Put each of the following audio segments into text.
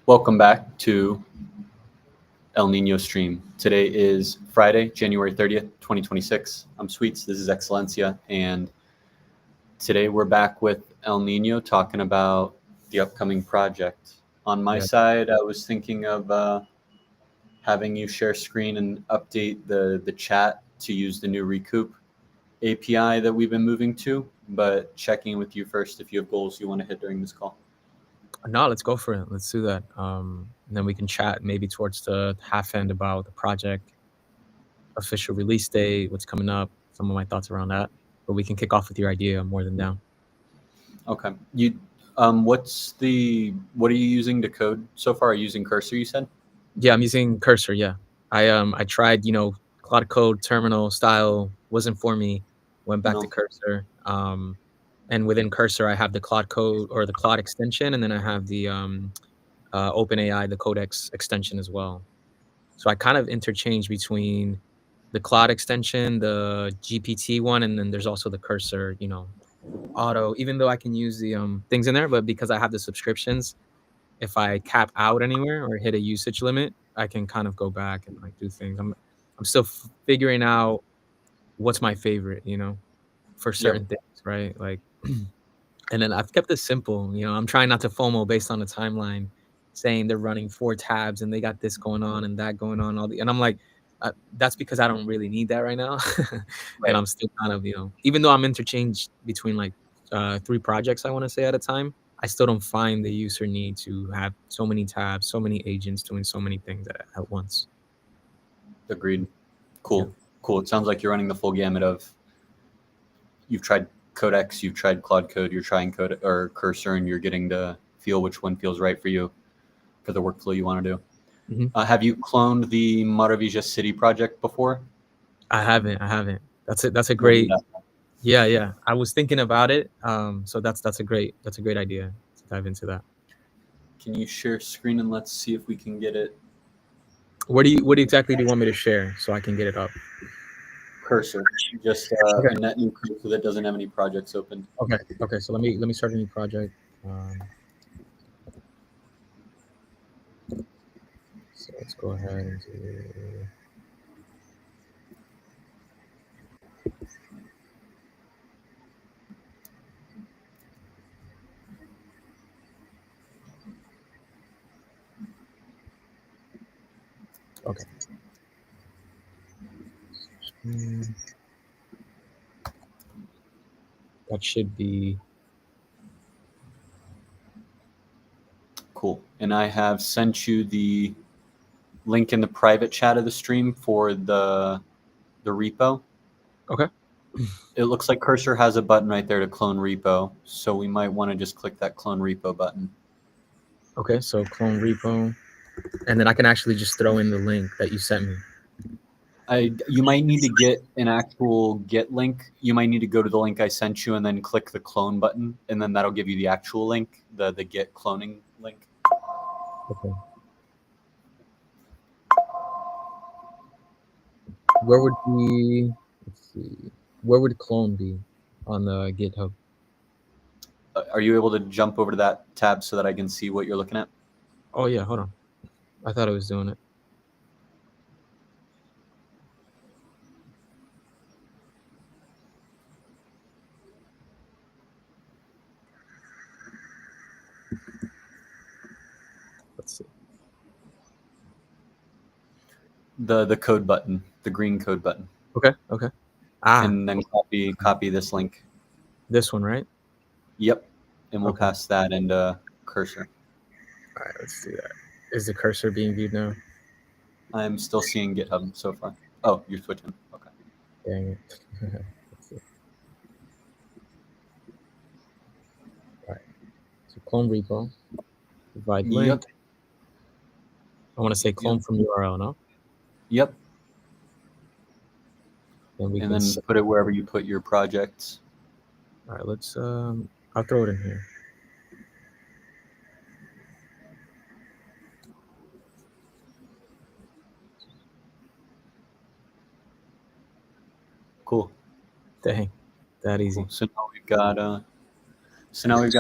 Welcome back to El Nino stream. Today is Friday, January 30th, 2026. I'm Sweets, this is Excelencia, and today we're back with El Nino talking about the upcoming project. On my Yeah. side, I was thinking of having you share screen and update the chat to use the new Recoup API that we've been moving to, but checking with you first if you have goals you want to hit during this call. No, let's go for it. Let's do that. And then we can chat maybe towards the half end about the project, official release date, what's coming up, some of my thoughts around that. But we can kick off with your idea. I'm more than down. Okay. What are you using to code so far? Are you using Cursor, you said? Yeah, I'm using Cursor. Yeah, I tried Cloud Code terminal style wasn't for me. Went back to No. Cursor. And within Cursor, I have the Cloud Code or the Cloud extension, and then I have the OpenAI, the Codex extension as well. So I kind of interchange between the Cloud extension, the GPT one, and then there's also the Cursor, auto. Even though I can use the things in there, but because I have the subscriptions, if I cap out anywhere or hit a usage limit, I can kind of go back and like do things. I'm still figuring out what's my favorite, for Yep. certain things, right? Like, and then I've kept it simple. I'm trying not to FOMO based on the timeline, saying they're running 4 tabs and they got this going on and that going on. And I'm like, that's because I don't really need that right now. And Right. I'm still kind of, even though I'm interchanged between like 3 projects, I want to say at a time, I still don't find the user need to have so many tabs, so many agents doing so many things at once. Agreed. Yeah. Cool. Cool. It sounds like you're running the full gamut of you've tried Codex, you've tried Claude Code, you're trying Code or Cursor, and you're getting to feel which one feels right for you for the workflow you want to do. Mhm. Have you cloned the Maravilla City project before? I haven't. I haven't. That's a Loaded great. up. Yeah, yeah. I was thinking about it. So that's a great idea to dive into that. Can you share screen and let's see if we can get it? What exactly do you want me to share so I can get it up? Cursor, just Okay. a net new cursor that doesn't have any projects open. Okay. Okay. So let me start a new project. So let's go ahead and do. Okay. Mm, That should be Cool. And I have sent you the link in the private chat of the stream for the repo. okay. It looks like Cursor has a button right there to clone repo, so we might want to just click that clone repo button. Okay. So clone repo, and then I can actually just throw in the link that you sent me. You might need to get an actual Git link. You might need to go to the link I sent you and then click the clone button, and then that'll give you the actual link, the Git cloning link. Okay. Where would be? Let's see. Where would clone be on the GitHub? Are you able to jump over to that tab so that I can see what you're looking at? Oh yeah. Hold on. I thought I was doing it. Let's see. The code button, the green code button, Okay. Okay. Ah, and then copy this link. this one, right? Yep, and we'll Okay. pass that into Cursor. All right. Let's do that. Is the cursor being viewed now? I'm still seeing GitHub so far. Oh, you're switching. Okay. Dang it. Let's see. All right. So clone repo, provide link. Yep. I want to say clone Yep. from URL, no? Yep. Then we And can. then put it wherever you put your projects. All right. I'll throw it in here. Cool. Dang, that easy. Cool. So now we've got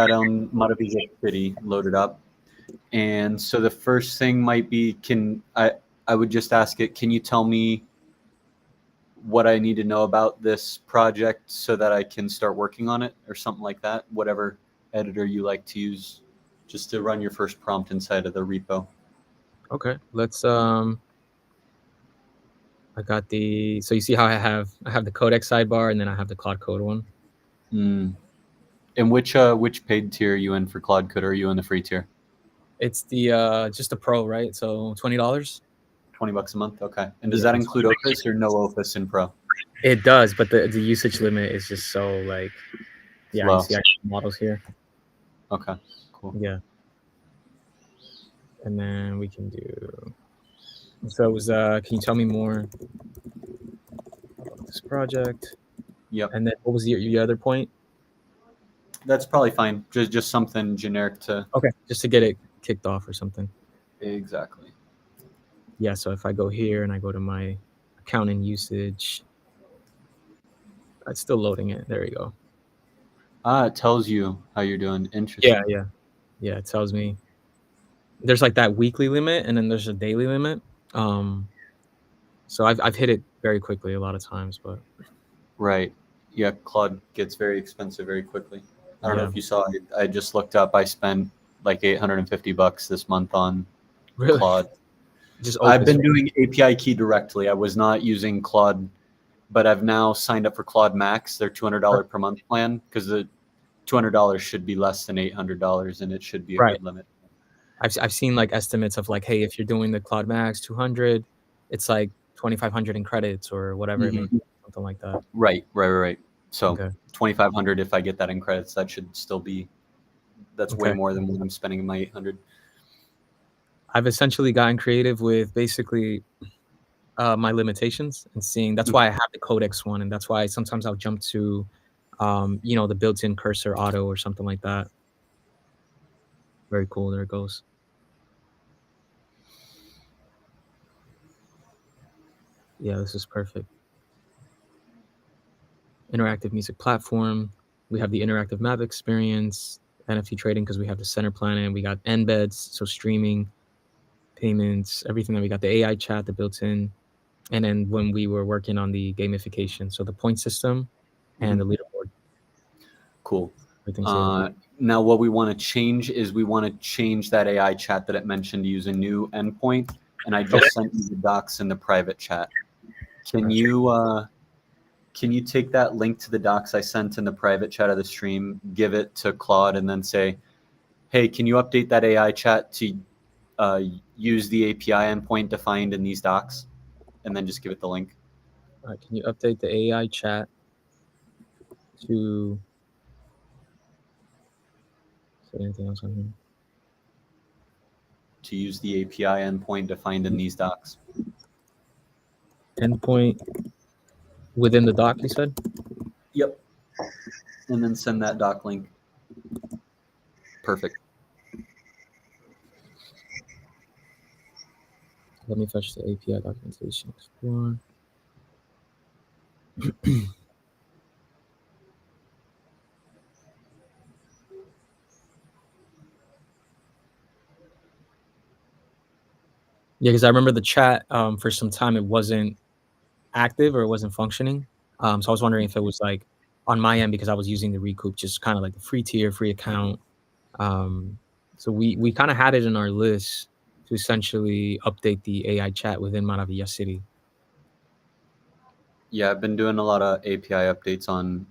Maravilla City loaded up. And so the first thing might be, I would just ask it, can you tell me what I need to know about this project so that I can start working on it, or something like that? Whatever editor you like to use, just to run your first prompt inside of the repo. Okay, let's I got the, so you see how I have the codex sidebar, and then I have the Cloud Code one. Mm. And which paid tier are you in for Claude Code? Or are you in the free tier? It's the just the pro, right? So $20. $20 a month. Okay. And does Yeah, that include Opus or no Opus in Pro? it does, but the usage limit is just so like, yeah, you Low. see models here. Okay. Cool. Yeah. And then we can do, so it was can you tell me more about this project? Yep. And then what was your other point? That's probably fine. Just something generic to. Okay, just to get it kicked off or something. Exactly. Yeah, so if I go here and I go to my account and usage, it's still loading it. There we go. It tells you how you're doing. Interesting. Yeah, it tells me there's like that weekly limit, and then there's a daily limit. So I've hit it very quickly a lot of times, but Right. Yeah, Claude gets very expensive very quickly. I don't know yeah. if you saw. I just looked up. I spent like $850 this month on Really? Claude. Just I've Opus. been doing API key directly. I was not using Claude, but I've now signed up for Claude Max, their $200 per month plan, because the $200 should be less than $800, and it should be a Right. good limit. I've seen like estimates of like, hey, if you're doing the Claude Max 200, it's like 2,500 in credits or whatever it may be, something like that. Right. So Okay. 2,500, if I get that in credits, that should still be, that's way Okay. more than what I'm spending in my 800. I've essentially gotten creative with basically my limitations and seeing, that's why I have the codex one, and that's why sometimes I'll jump to the built-in cursor auto or something like that. Very cool. There it goes. Yeah, this is perfect. Interactive music platform. We have the interactive map experience, NFT trading, because we have the center planet. We got embeds, so streaming, payments, everything that we got, the AI chat, the built-in. And then when we were working on the gamification, so the point system and the leaderboard. Cool. Everything's here. Now, what we want to change is we want to change that AI chat that it mentioned to use a new endpoint, and I just sent you the docs in the private chat. Can you take that link to the docs I sent in the private chat of the stream, give it to Claude, and then say, hey, can you update that AI chat to use the API endpoint defined in these docs, and then just give it the link. All right, can you update the AI chat to say anything else on here? To use the API endpoint defined in these docs. Endpoint within the doc, you said? Yep. And then send that doc link. Perfect. Let me fetch the API documentation. Explore. Yeah, because I remember the chat for some time it wasn't active or it wasn't functioning. So I was wondering if it was like on my end, because I was using the Recoup, just kind of like the free tier, free account. So we kind of had it in our list to essentially update the AI chat within Maravilla City. Yeah, I've been doing a lot of API updates on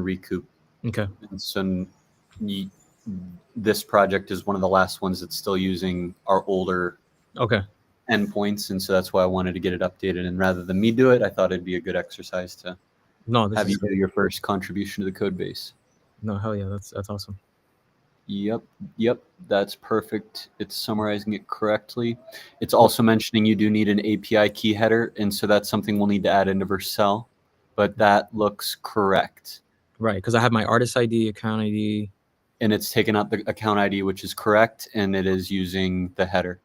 Recoup. Okay. And so this project is one of the last ones that's still using our older endpoints, and so that's why I wanted to get it updated. And rather than me do it, I thought it'd be a good exercise to have you do your first contribution to the code base. No, hell yeah, that's awesome. Yep, that's perfect. It's summarizing it correctly. It's also mentioning you do need an API key header, and so that's something we'll need to add into Vercel, but that looks correct. Right, because I have my artist ID, account ID. And it's taken out the account ID, which is correct, and it is using the header.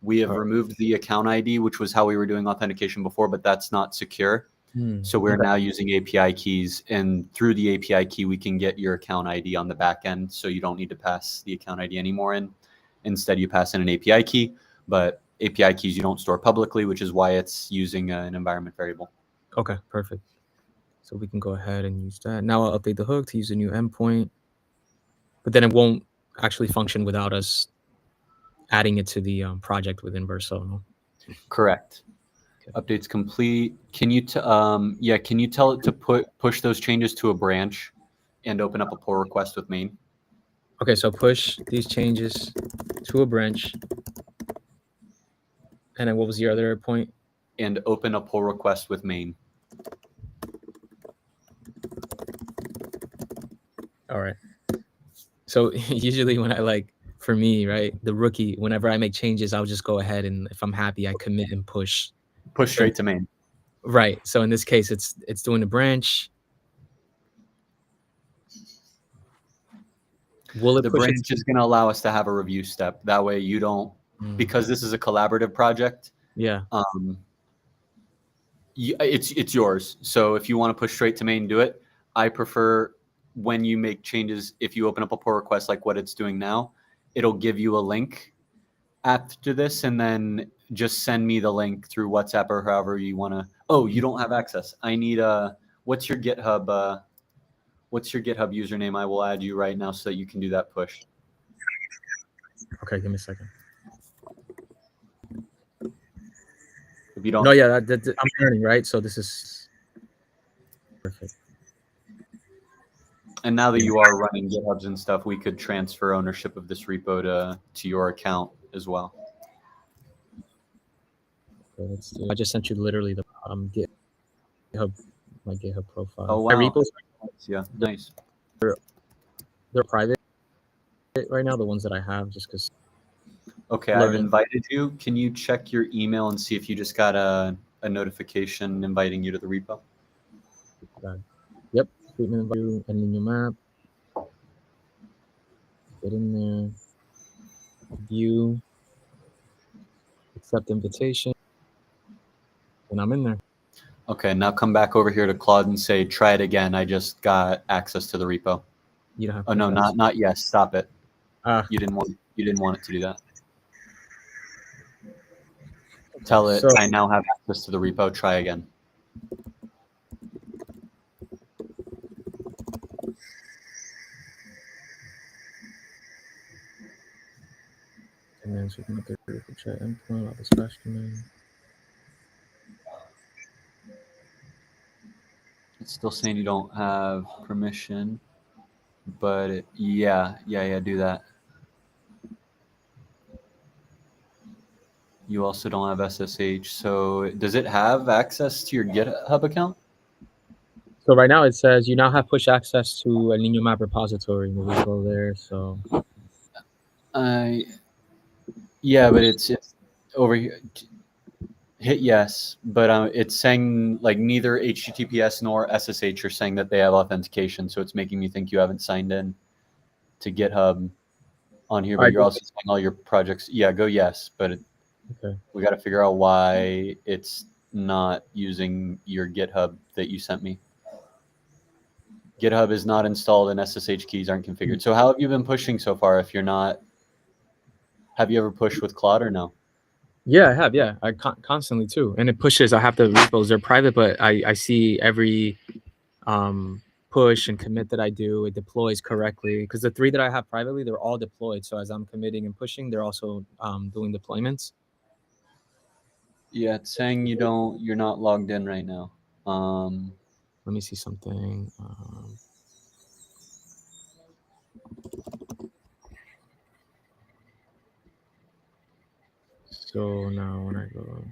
We have removed the account ID, which was how we were doing authentication before, but that's not secure. So we're now using API keys, and through the API key, we can get your account ID on the back end, so you don't need to pass the account ID anymore in. Instead, you pass in an API key, but API keys you don't store publicly, which is why it's using an environment variable. Okay, perfect. So we can go ahead and use that. Now I'll update the hook to use a new endpoint, but then it won't actually function without us adding it to the project within Verso. No? Correct. Okay. Updates complete. Can you can you tell it to push those changes to a branch and open up a pull request with main? Okay, so push these changes to a branch. And then what was your other point? And open a pull request with main. All right. So usually when for me, right, the rookie, whenever I make changes, I'll just go ahead and if I'm happy, I commit and push. Push straight to main. Right. So in this case, it's doing the branch. Will it The push branch is going to allow us to have a review step. That way you don't, because this is a collaborative project. Yeah. It's yours. So if you want to push straight to main, do it. I prefer when you make changes, if you open up a pull request like what it's doing now, it'll give you a link after this, and then just send me the link through WhatsApp or however you want to. Oh, you don't have access. I need what's your GitHub? What's your GitHub username? I will add you right now so that you can do that push. Okay, give me a second. If you don't. No, yeah, I'm learning, right? So this is perfect. And now that you are running GitHubs and stuff, we could transfer ownership of this repo to your account as well. Okay, let's do. I just sent you literally the GitHub, my GitHub profile. Oh wow! My repos, yeah, nice. They're private right now. The ones that I have, just because. Okay, I've invited you. Can you check your email and see if you just got a notification inviting you to the repo? Yep. Treatment invite you, ending your map. Get in there. View. Accept invitation. And I'm in there. Okay, now come back over here to Claude and say, try it again. I just got access to the repo. You don't have. Oh no, not yes. Stop it. You didn't want it to do that. Tell it I now have access to the repo. Try again. And then so we can look at the chat endpoint, all the splash command. It's still saying you don't have permission, but yeah, do that. You also don't have SSH. So does it have access to your GitHub account? So right now it says you now have push access to a Nino map repository. We go there. So. Yeah, but it's over here. Hit yes, but it's saying like neither HTTPS nor SSH are saying that they have authentication, so it's making me think you haven't signed in to GitHub on here. But you're also saying all your projects. Yeah, go yes, but we got to figure out why it's not using your GitHub that you sent me. GitHub is not installed and SSH keys aren't configured. So how have you been pushing so far? If you're not, have you ever pushed with Claude or no? Yeah, I have. Yeah, I constantly too, and it pushes. I have the repos; they're private, but I see every push and commit that I do. It deploys correctly because the 3 that I have privately, they're all deployed. So as I'm committing and pushing, they're also doing deployments. Yeah, it's saying you're not logged in right now. Let me see something. So now when I go,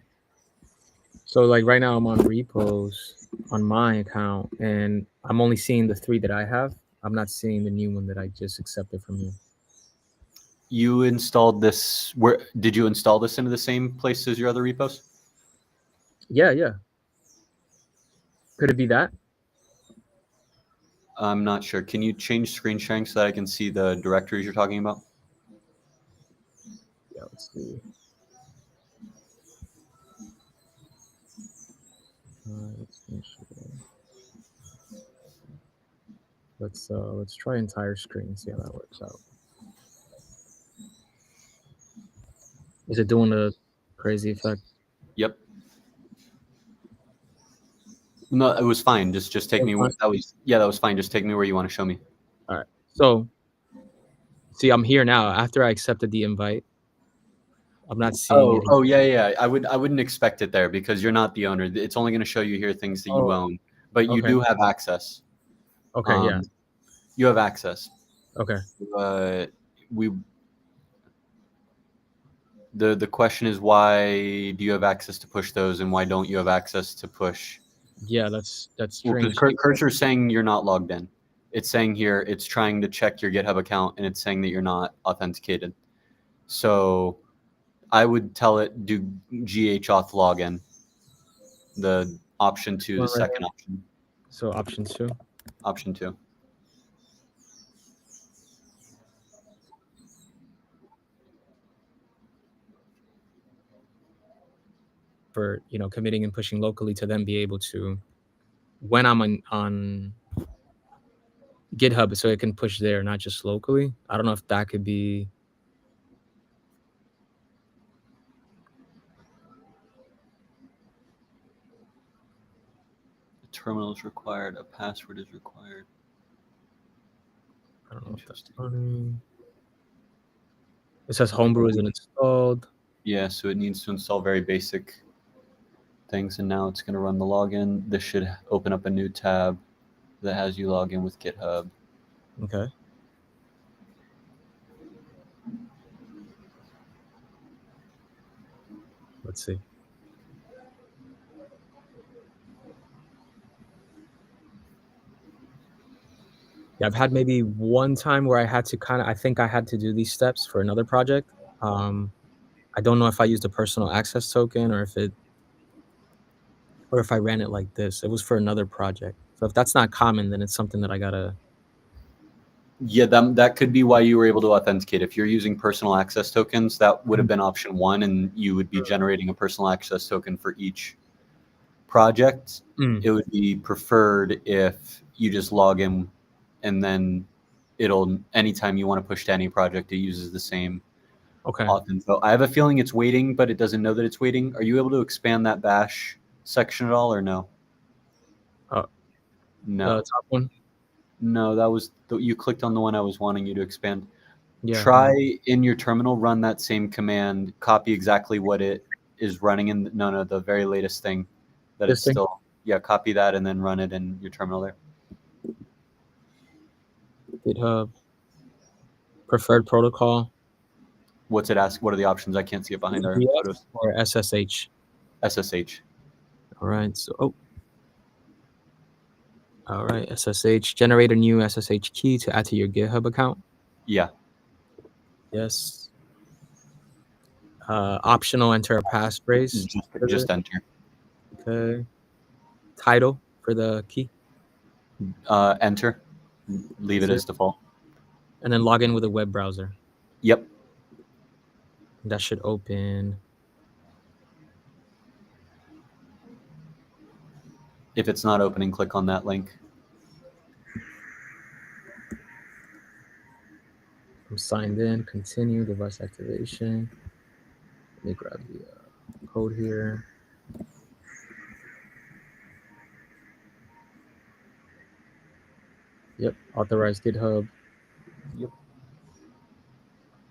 so like right now I'm on repos on my account, and I'm only seeing the 3 that I have. I'm not seeing the new one that I just accepted from you. You installed this. Where did you install this into the same place as your other repos? Yeah. Could it be that? I'm not sure. Can you change screen sharing so that I can see the directories you're talking about? Yeah, let's see. Let's try entire screen and see how that works out. Is it doing a crazy effect? Yep. No, it was fine. Just take That's me. fine. That was fine. Just take me where you want to show me. All right. So, see, I'm here now. After I accepted the invite, I'm not seeing any. Yeah. I wouldn't expect it there because you're not the owner. It's only going to show you here things that you Oh, own, but you okay. do have access. Okay. Yeah. You have access. Okay. We the question is, why do you have access to push those, and why don't you have access to push? Yeah. That's Well, because strange. Cursor is saying you're not logged in. It's saying here it's trying to check your GitHub account, and it's saying that you're not authenticated. So I would tell it do ghauth login, the option 2, the One right second here. option, So option 2 option 2. for committing and pushing locally to then be able to when I'm on GitHub, so it can push there, not just locally. I don't know if that could be. A terminal is required. A password is required. I don't know if that's Interesting. funny. It says Homebrew isn't installed. Yeah, so it needs to install very basic things, and now it's going to run the login. This should open up a new tab that has you log in with GitHub. Okay. Let's see. Yeah, I've had maybe one time where I had to I think I had to do these steps for another project. I don't know if I used a personal access token or if I ran it like this. It was for another project. So if that's not common, then it's something that I gotta. Yeah, that could be why you were able to authenticate. If you're using personal access tokens, that would have been option 1, and you would be generating a personal access token for each project. Mm, It would be preferred if you just log in, and then it'll anytime you want to push to any project, it uses the same okay. auth info. I have a feeling it's waiting, but it doesn't know that it's waiting. Are you able to expand that bash section at all, or no? The No. top one. No, that was you clicked on the one I was wanting you to expand. Yeah. Try in your terminal, run that same command, copy exactly what it is running in. No, the very latest thing that This it's thing. still. Yeah, copy that and then run it in your terminal there. GitHub. Preferred protocol. What's it ask? What are the options? I can't see it behind our photos. EBS or SSH. SSH. All right. So, all right. SSH. Generate a new SSH key to add to your GitHub account. Yeah. Yes. Optional. Enter a passphrase. Just enter. Okay. Title for the key. Enter. Leave it as default. And then log in with a web browser. Yep. That should open. If it's not opening, click on that link. I'm signed in. Continue device activation. Let me grab the code here. Yep. Authorize GitHub. Yep.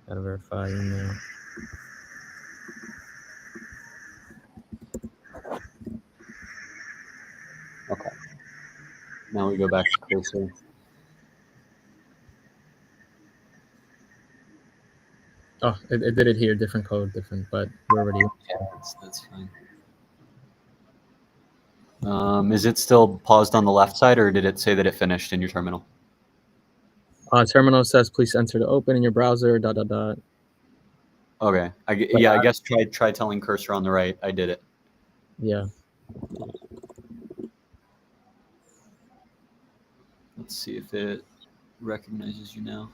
Gotta verify email. Okay. Now we go back to Cursor. Oh, it did it here. Different code, different, but we're already. Yeah, that's fine. Is it still paused on the left side, or did it say that it finished in your terminal? Terminal says please enter to open in your browser. ... Okay. I guess try telling Cursor on the right. I did it. Yeah. Let's see if it recognizes you now.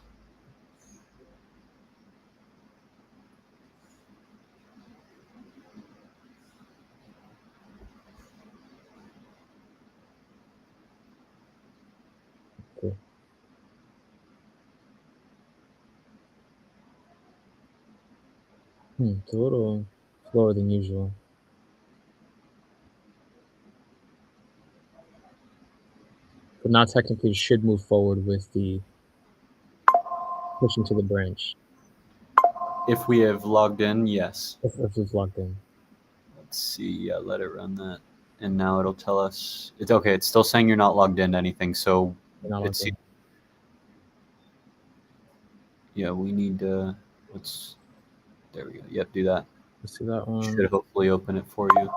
Cool. It's a little slower than usual. But now technically it should move forward with the pushing to the branch If we have logged in, yes. if it's logged in. Let's see. Yeah, let it run that. And now it'll tell us it's okay. It's still saying you're not logged into anything. So You're not logged it's in. yeah. We need to. Let's. There we go. Yep. Do that. Let's see that one. Should hopefully open it for you.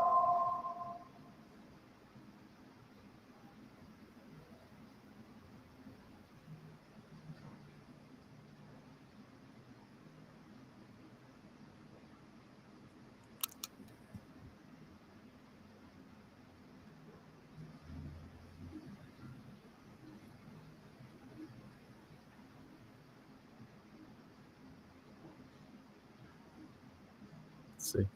Let's see.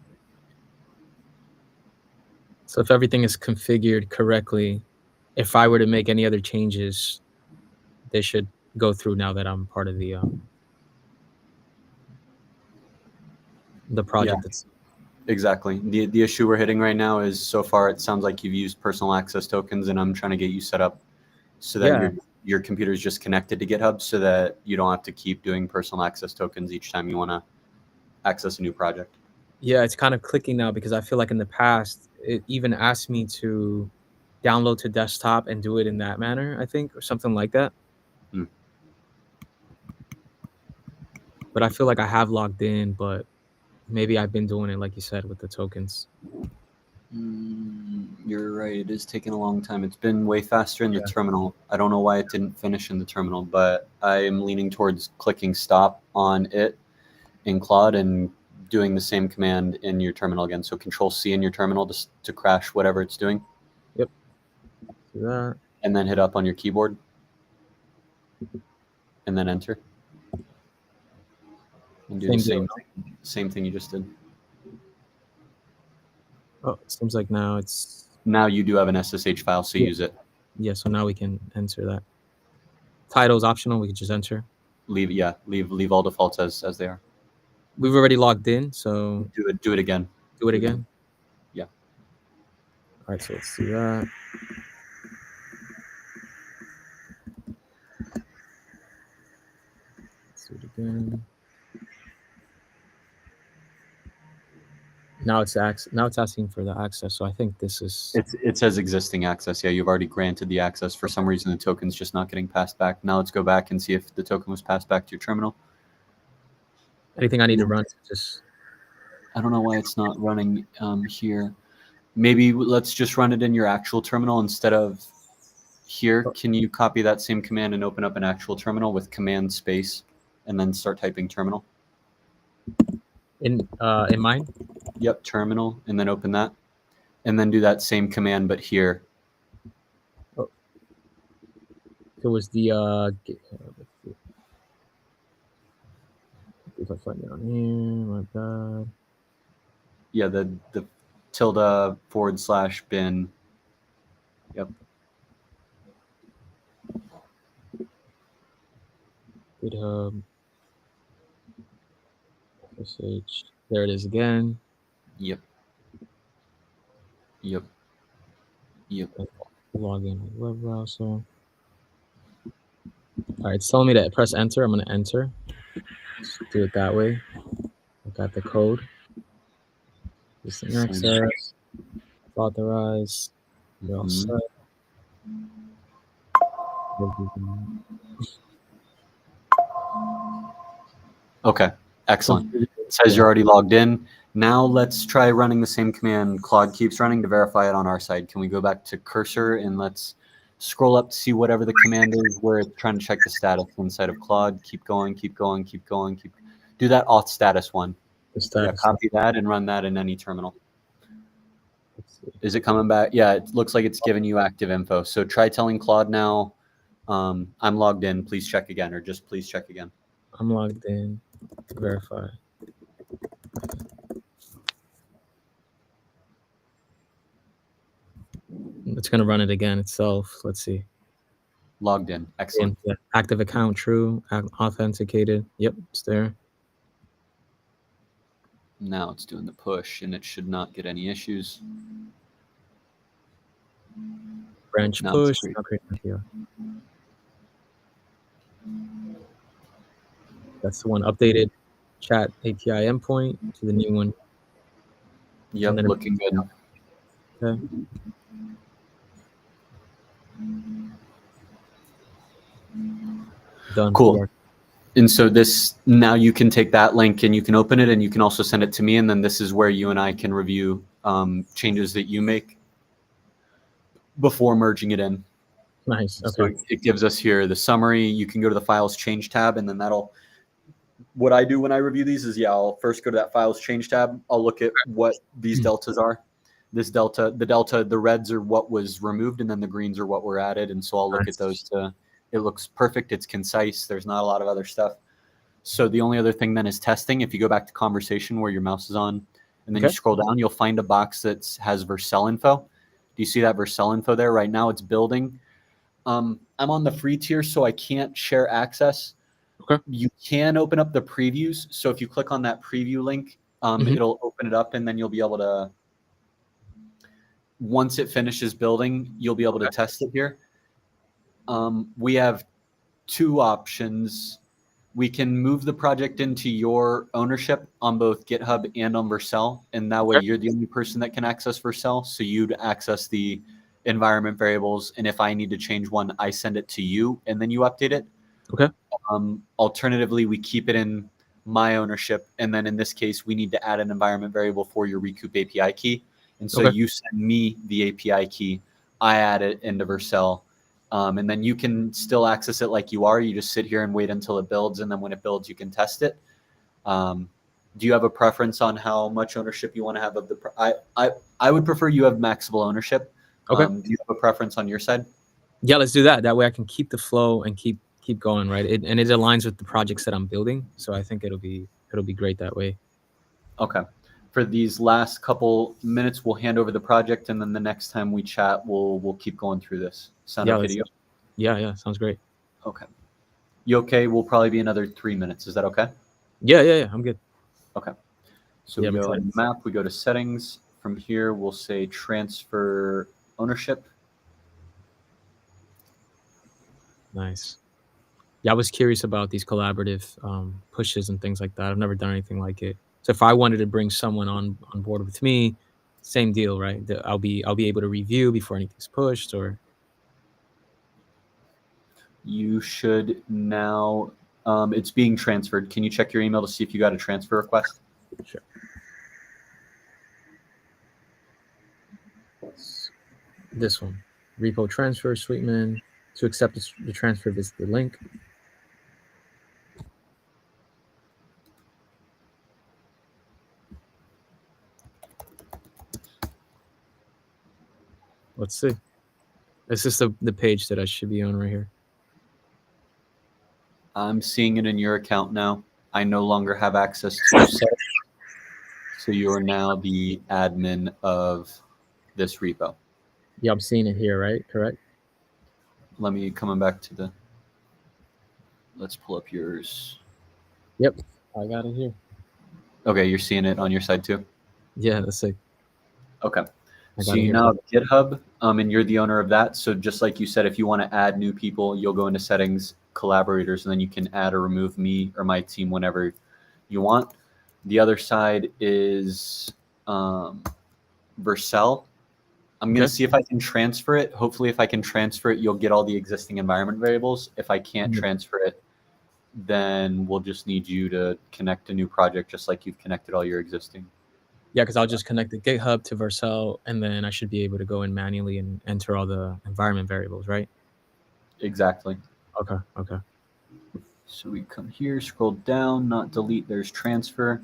So if everything is configured correctly, if I were to make any other changes, they should go through now that I'm part of the project. That's Exactly. The issue we're hitting right now is so far it sounds like you've used personal access tokens, and I'm trying to get you set up so that Yeah. your computer is just connected to GitHub, so that you don't have to keep doing personal access tokens each time you want to access a new project. Yeah, it's kind of clicking now because I feel like in the past it even asked me to download to desktop and do it in that manner, I think, or something like that. Hmm. But I feel like I have logged in, but maybe I've been doing it like you said with the tokens. You're right. It is taking a long time. It's been way faster in the terminal. I don't know why it didn't finish in the terminal, but I am leaning towards clicking stop on it in Claude and doing the same command in your terminal again. So Control C in your terminal to crash whatever it's doing. Yep. Do that. And then hit up on your keyboard. And then enter. And do the same thing you just did. Oh, it seems like now it's... Now you do have an SSH file, so use it. Yeah, so now we can enter that. Title is optional. We can just enter. Leave all defaults as they are. We've already logged in, so... Do it again. Do it again? Yeah. All right, so let's do that. Let's do it again. Now it's asking for the access, so I think this is... It says existing access. Yeah, you've already granted the access. For some reason, the token's just not getting passed back. Now let's go back and see if the token was passed back to your terminal. Anything I need to run? Just... I don't know why it's not running here. Maybe let's just run it in your actual terminal instead of here. Can you copy that same command and open up an actual terminal with command space and then start typing terminal? In mine? Yep, terminal, and then open that. And then do that same command, but here. Oh. It was the let's see. If I find it on here, my bad. Yeah, the tilde /bin. Yep. GitHub. SSH. There it is again. Yep. Log in with web browser. All right, it's telling me to press enter. I'm going to enter. Just do it that way. I got the code. Existing access. Authorize. We're all set. Okay, excellent. It says you're already logged in. Now let's try running the same command Claude keeps running to verify it on our side. Can we go back to cursor and let's scroll up to see whatever the command is where it's trying to check the status inside of Claude. Keep going. Do that auth status one. Yeah, copy that and run that in any terminal. Is it coming back? Yeah, it looks like it's giving you active info. So try telling Claude now, I'm logged in. Please check again, or just please check again. I'm logged in. Verify. It's going to run it again itself. Let's see. Logged in. Excellent. Active account true. Authenticated. Yep, it's there. Now it's doing the push, and it should not get any issues. Branch Now it's push. great. Okay, yeah. That's the one updated chat API endpoint to the new one. Yep, And then looking good. okay. Done. Cool. And so this, now you can take that link and you can open it, and you can also send it to me. And then this is where you and I can review changes that you make before merging it in. Nice. So Okay. it gives us here the summary. You can go to the files change tab, and then what I do when I review these is, I'll first go to that files change tab. I'll look at what these deltas are. The reds are what was removed, and then the greens are what were added. And so I'll look at those it looks perfect. It's concise. There's not a lot of other stuff. So the only other thing then is testing. If you go back to conversation where your mouse is on, and then you scroll down, you'll find a box that has Vercel info. Do you see that Vercel info there? Right now it's building. I'm on the free tier, so I can't share access. Okay. You can open up the previews. So if you click on that preview link, it'll open it up, and then you'll be able to, once it finishes building, you'll be able to test it here. We have two options. We can move the project into your ownership on both GitHub and on Vercel, and that way you're the only person that can access Vercel. So you'd access the environment variables, and if I need to change one, I send it to you, and then you update it. Okay. Alternatively, we keep it in my ownership, and then in this case, we need to add an environment variable for your Recoup API key. And so you send me the API key, I add it into Vercel, and then you can still access it like you are. You just sit here and wait until it builds, and then when it builds, you can test it. Do you have a preference on how much ownership you want to have of the? I would prefer you have maximal ownership. Okay. Do you have a preference on your side? Yeah, let's do that. That way I can keep the flow and keep going, right? And it aligns with the projects that I'm building. So I think it'll be great that way. Okay. For these last couple minutes, we'll hand over the project, and then the next time we chat, we'll keep going through this. Sound okay to you? Yeah, sounds great. Okay. You okay? We'll probably be another 3 minutes. Is that okay? Yeah, I'm good. Okay. So we go in map, we go to settings. From here, we'll say transfer ownership. Nice. Yeah, I was curious about these collaborative pushes and things like that. I've never done anything like it. So if I wanted to bring someone on board with me, same deal, right? I'll be able to review before anything's pushed, or You should now. It's being transferred. Can you check your email to see if you got a transfer request? Sure. This one, repo transfer, Sweetman. To accept the transfer, visit the link. Let's see. This is the page that I should be on right here. I'm seeing it in your account now. I no longer have access to settings, so you are now the admin of this repo. Yeah, I'm seeing it here, right? Correct. Let me coming back to the. Let's pull up yours. Yep, I got it here. Okay, you're seeing it on your side too? Yeah, that's it. Okay. So you now have GitHub, and you're the owner of that. So just like you said, if you want to add new people, you'll go into settings, collaborators, and then you can add or remove me or my team whenever you want. The other side is Vercel. I'm going to see if I can transfer it. Hopefully, if I can transfer it, you'll get all the existing environment variables. If I can't transfer it, then we'll just need you to connect a new project just like you've connected all your existing. Yeah, because I'll just connect the GitHub to Vercel, and then I should be able to go in manually and enter all the environment variables, right? Exactly. Okay. So we come here, scroll down, not delete, there's transfer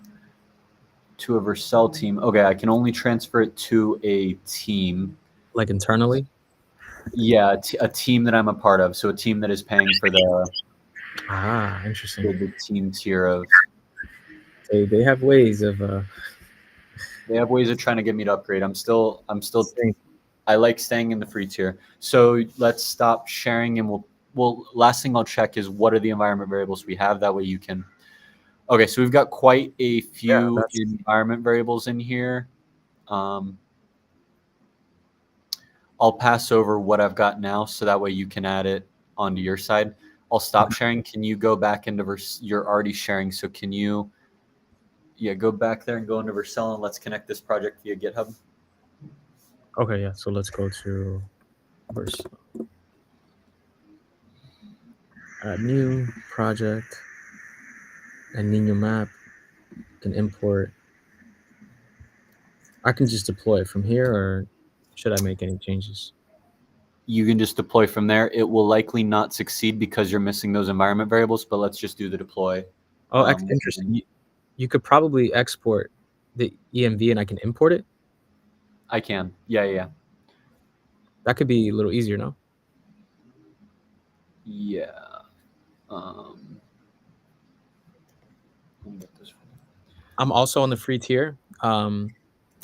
to a Vercel team. Okay, I can only transfer it to a team. Like internally? Yeah, a team that I'm a part of. So a team that is paying for the interesting. the team tier of. They have ways of They have ways of trying to get me to upgrade. I'm still I like staying in the free tier. So let's stop sharing, and we'll last thing I'll check is what are the environment variables we have. That way you can Okay, so we've got quite a Yeah, few that's environment variables in here. I'll pass over what I've got now so that way you can add it onto your side. I'll stop sharing. Can you go back into you're already sharing, so can you go back there and go into Vercel and let's connect this project via GitHub. okay. Yeah, so let's go to verse. Add new project and new map. Can import. I can just deploy it from here, or should I make any changes? You can just deploy from there. It will likely not succeed because you're missing those environment variables, but let's just do the deploy. Oh, interesting. You could probably export the EMV and I can import it. I can. Yeah. That could be a little easier, no? Yeah. Let me get this. I'm also on the free tier.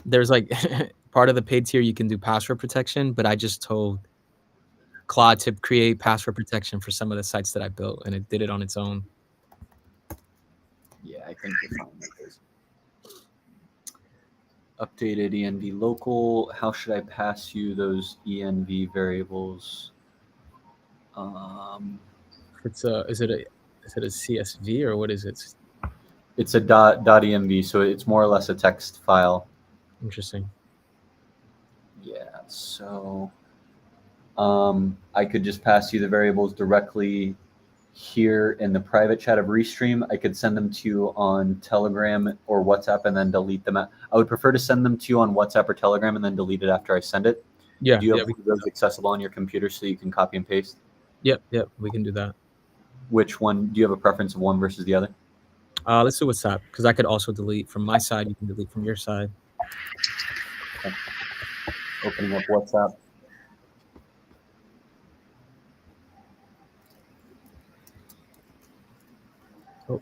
There's like part of the paid tier you can do password protection, but I just told Claude to create password protection for some of the sites that I built, and it did it on its own. Yeah, I think you're fine with this. Updated env local. How should I pass you those env variables? It's a is it a CSV or what is it? It's a .env, so it's more or less a text file. Interesting. Yeah, so I could just pass you the variables directly here in the private chat of Restream. I could send them to you on Telegram or WhatsApp and then delete them. I would prefer to send them to you on WhatsApp or Telegram and then delete it after I send it. Yeah. Do you have those accessible on your computer so you can copy and paste? Yep. We can do that. Which one? Do you have a preference of one versus the other? Let's do WhatsApp because I could also delete from my side. You can delete from your side. Okay. Opening up WhatsApp. Oh.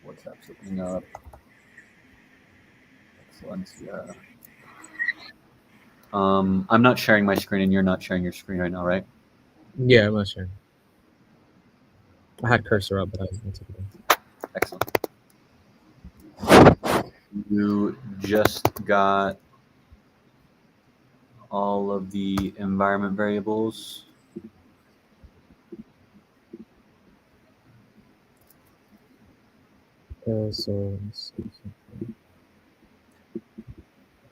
WhatsApp's opening up. Excellent. I'm not sharing my screen, and you're not sharing your screen right now, right? Yeah, I'm not sure. I had cursor up, but I didn't. Excellent. You just got all of the environment variables. So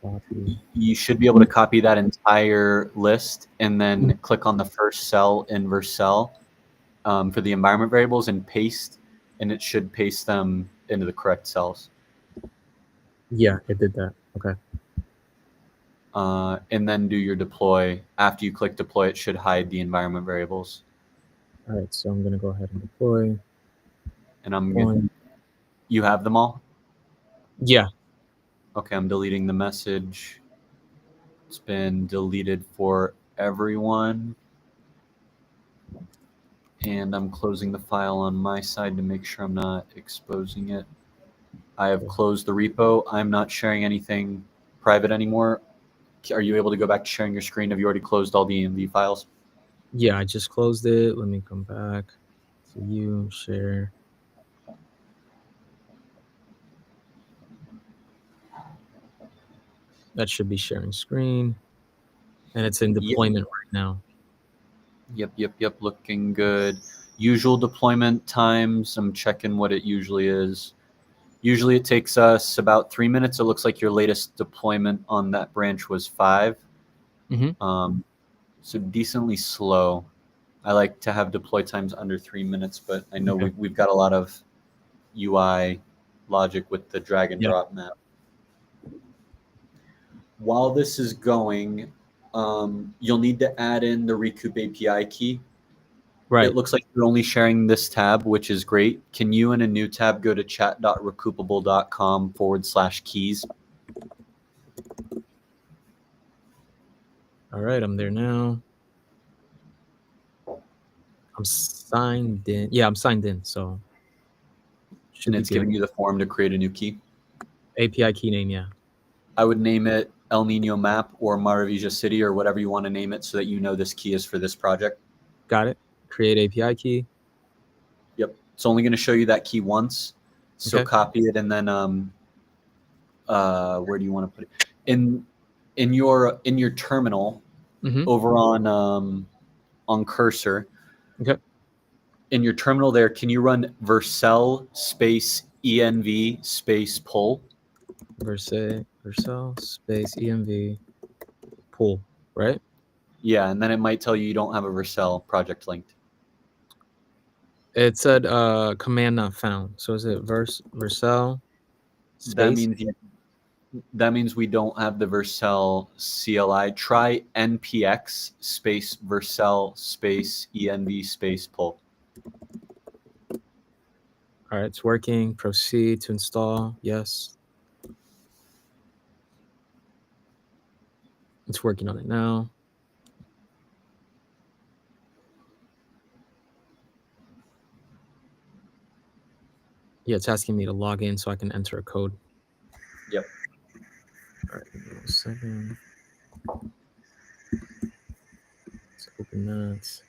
copy. You should be able to copy that entire list and then click on the first cell in Vercel for the environment variables and paste, and it should paste them into the correct cells. Yeah, it did that. Okay. And then do your deploy. After you click deploy, it should hide the environment variables. All right, so I'm gonna go ahead and deploy. And I'm good. You have them all? Yeah. Okay, I'm deleting the message. It's been deleted for everyone. And I'm closing the file on my side to make sure I'm not exposing it. I have closed the repo. I'm not sharing anything private anymore. Are you able to go back to sharing your screen? Have you already closed all the EMV files? Yeah, I just closed it. Let me come back to you, share. That should be sharing screen. And it's in deployment right now. Yep. Looking good. Usual deployment times. I'm checking what it usually is. Usually it takes us about 3 minutes. It looks like your latest deployment on that branch was 5. So decently slow. I like to have deploy times under 3 minutes, but I know we've got a lot of UI logic with the drag and drop map. While this is going, you'll need to add in the Recoup API key. Right. It looks like you're only sharing this tab, which is great. Can you, in a new tab, go to chat.recoupable.com/keys? All right, I'm there now. I'm signed in. Yeah, I'm signed in, so Should And be it's good. giving you the form to create a new key. API key name, yeah. I would name it El Nino Map or Maravilla City or whatever you want to name it so that you know this key is for this project. Got it. Create API key. Yep. It's only going to show you that key once. So Okay. copy it and then where do you want to put it? In your terminal over on Cursor. Okay. In your terminal there, can you run Vercel space env space pull? Vercel space env pull, right? Yeah, and then it might tell you don't have a Vercel project linked. It said command not found. So is it Vercel space? That means we don't have the Vercel CLI. Try npx space Vercel space env space pull. All right, it's working. Proceed to install. Yes. It's working on it now. Yeah, it's asking me to log in so I can enter a code. Yep. All right, give me 1 second. Let's open that.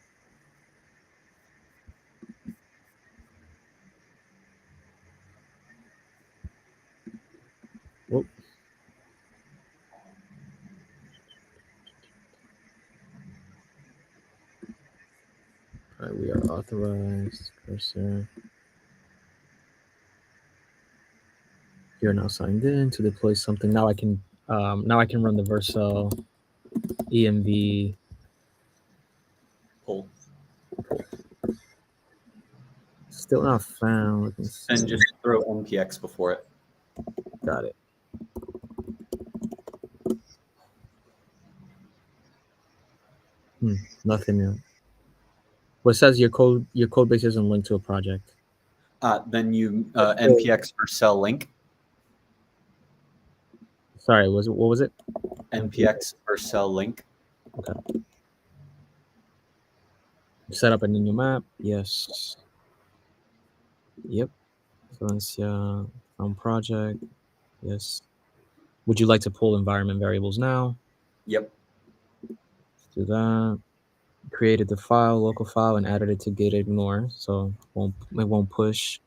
Whoop. All right, we are authorized. Cursor. You're now signed in to deploy something. Now I can run the Vercel env Pull. Still not found. And just throw npx before it. Got it. Nothing yet. Well, it says your code base isn't linked to a project. Then you npx Vercel link. Sorry, what was it? npx Vercel link. Okay. Set up a new map. Yes. Yep. Valencia found project. Yes. Would you like to pull environment variables now? Yep. Let's do that. Created the file, local file, and added it to git ignore, so it won't push.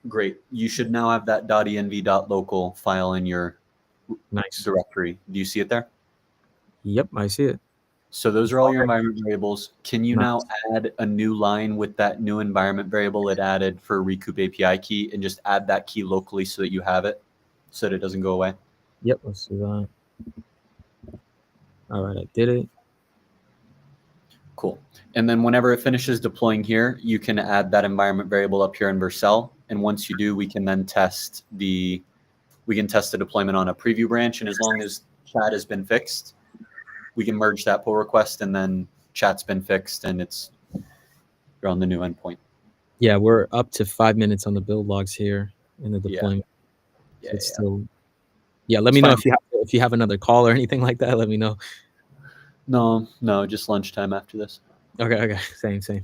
Great. You should now have that .env.local file in your directory. Do you see it there? Yep, I see it. So those are all your environment variables. Can you Nice. now add a new line with that new environment variable it added for Recoup API key and just add that key locally so that you have it, so that it doesn't go away? Yep, let's do that. All right, I did it. Cool. And then whenever it finishes deploying here, you can add that environment variable up here in Vercel. And once you do, we can then test the deployment on a preview branch. And as long as chat has been fixed, we can merge that pull request, and then chat's been fixed and you're on the new endpoint. Yeah, we're up to 5 minutes on the build logs here in the deployment. Yeah. So it's still. Yeah, let me know if you have another call or anything like that. Let me know. No, just lunchtime after this. Okay, same.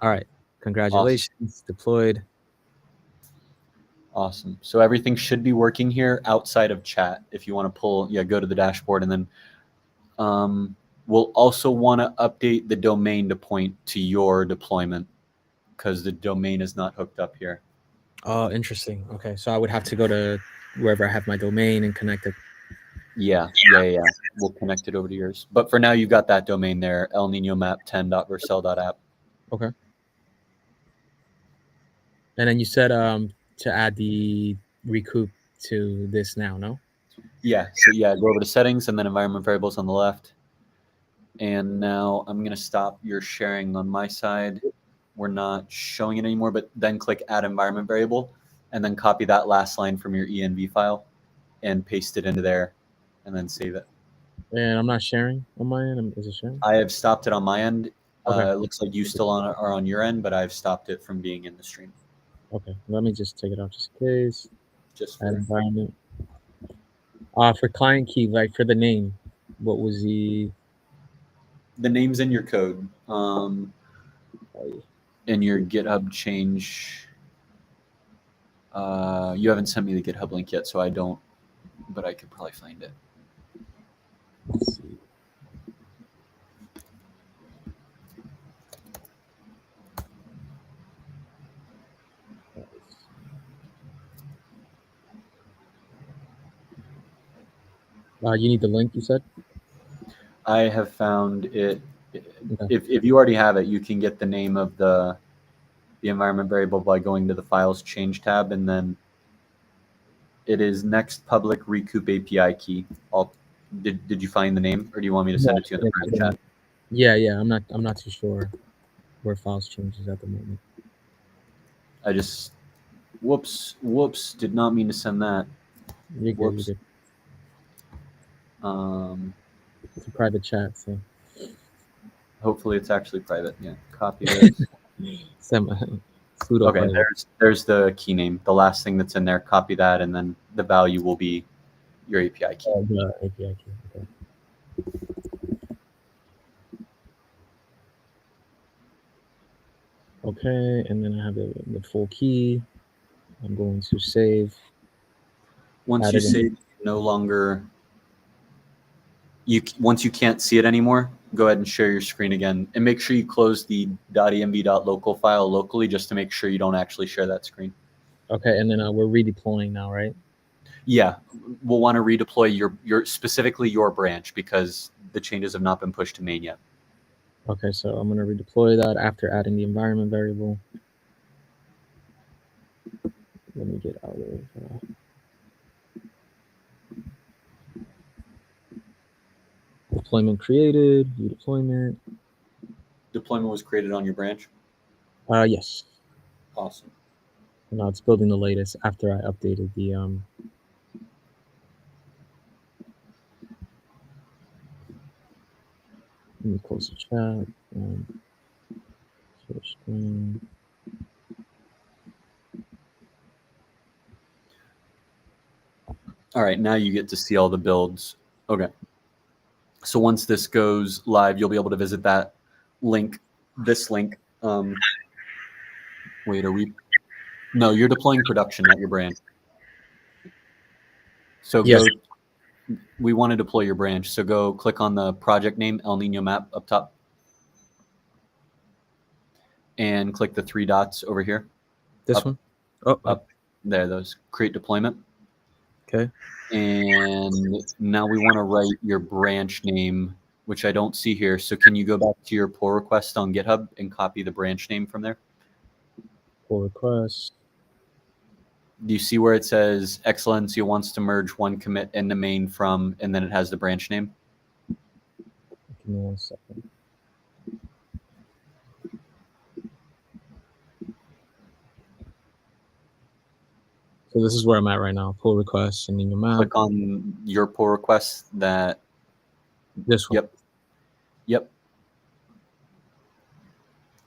All right, congratulations, awesome. Deployed. Awesome. So everything should be working here outside of chat. If you want to pull, go to the dashboard, and then we'll also want to update the domain to point to your deployment because the domain is not hooked up here. Oh, interesting. Okay, so I would have to go to wherever I have my domain and connect it. Yeah. We'll connect it over to yours. But for now, you've got that domain there, elninomap10.vercel.app. Okay. And then you said to add the Recoup to this now, no? Yeah. So go over to settings and then environment variables on the left. And now I'm going to stop your sharing on my side. We're not showing it anymore, but then click add environment variable and then copy that last line from your env file and paste it into there and then save it. And I'm not sharing on my end. Is it sharing? I have stopped it on my end. Okay. It looks like you still are on your end, but I've stopped it from being in the stream. Okay. Let me just take it out just in case. Just add environment. For client key, like for the name, what was the name's in your code. In your GitHub change. You haven't sent me the GitHub link yet, so I don't, but I could probably find it. Let's see. You need the link, you said? I have found it. Okay. If you already have it, you can get the name of the environment variable by going to the Files Change tab, and then it is next public Recoup API key. Did you find the name, or do you want me to send it to you in the private chat? Yeah. I'm not too sure where files changes at the moment. I just whoops, did not mean to send that. You're good. Whoops. You're good. It's a private chat, so Hopefully it's actually private. Yeah, copy this. pseudo Okay, private. there's the key name. The last thing that's in there, copy that, and then the value will be your API key. The API key. Okay. Okay, and then I have the full key. I'm going to save. Once you save, no longer. Once you can't see it anymore, go ahead and share your screen again, and make sure you close the .env.local file locally, just to make sure you don't actually share that screen. Okay, and then we're redeploying now, right? Yeah, we'll want to redeploy your specifically your branch, because the changes have not been pushed to main yet. Okay, so I'm going to redeploy that after adding the environment variable. Let me get out of deployment created, redeployment. Deployment was created on your branch? Yes. Awesome. Now it's building the latest after I updated the let me close the chat. Share screen. All right, now you get to see all the builds. Okay. So once this goes live, you'll be able to visit that link, this link. Wait, are we? No, you're deploying production, not your branch. So Yes. we want to deploy your branch. So go click on the project name, El Nino map up top, and click the 3 dots over here. This up, one? Oh, up there, those create deployment. Okay. And now we want to write your branch name, which I don't see here. So can you go back to your pull request on GitHub and copy the branch name from there? Pull request. Do you see where it says Excellencia wants to merge one commit in the main from, and then it has the branch name? Give me 1 second. So this is where I'm at right now. Pull request and in your map. Click on your pull request. That. This one. Yep.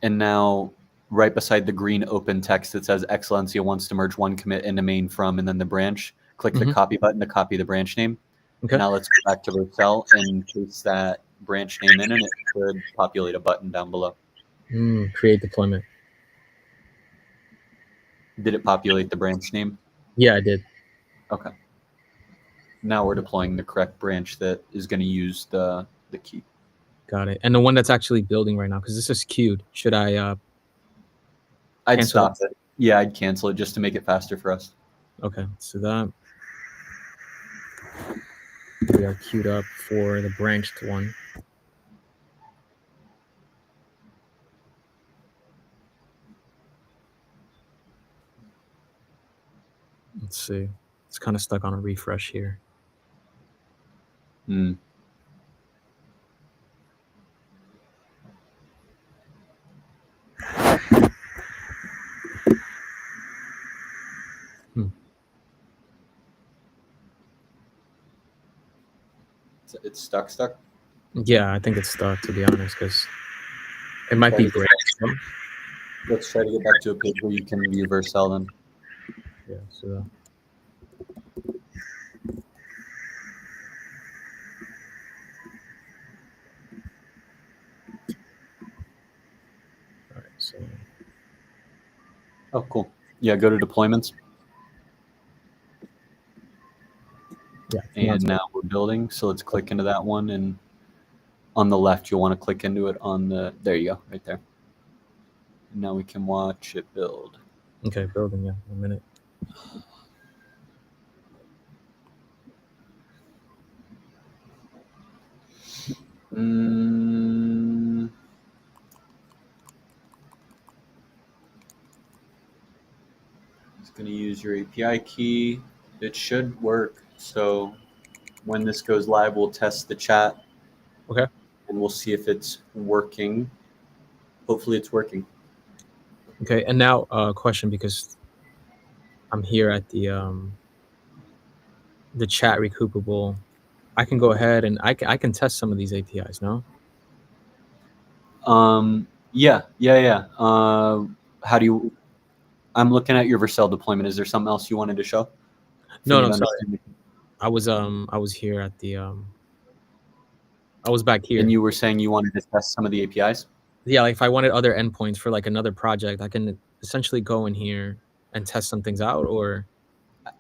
And now, right beside the green open text that says Excellencia wants to merge one commit in the main from, and then the branch, click the copy button to copy the branch name. Okay. Now let's go back to Vercel and paste that branch name in, and it should populate a button down below. Create deployment. Did it populate the branch name? Yeah, I did. Okay. Now we're deploying the correct branch that is going to use the key. Got it. And the one that's actually building right now, because this is queued. Should I I'd stop it. Yeah, I'd cancel it just to make it faster for us. Okay, so that we are queued up for the branched one. Let's see. It's kind of stuck on a refresh here. It's stuck? Yeah, I think it's stuck, to be honest, because it might be branched. Let's try to get back to a page where you can view Vercel then. Yeah, so all right, so oh, cool. Yeah, go to deployments. Yeah. And now we're building. So let's click into that one. And on the left, you'll want to click into it on the, there you go, right there. And now we can watch it build. Okay, building, yeah, 1 minute. It's going to use your API key. It should work. So when this goes live, we'll test the chat. Okay. And we'll see if it's working. Hopefully it's working. Okay, and now question, because I'm here at the chat recoupable. I can go ahead and I can test some of these APIs, no? Yeah. How do you? I'm looking at your Vercel deployment. Is there something else you wanted to show? No, sorry. I was here at the I was back here. And you were saying you wanted to test some of the APIs? Yeah, like if I wanted other endpoints for like another project, I can essentially go in here and test some things out, or?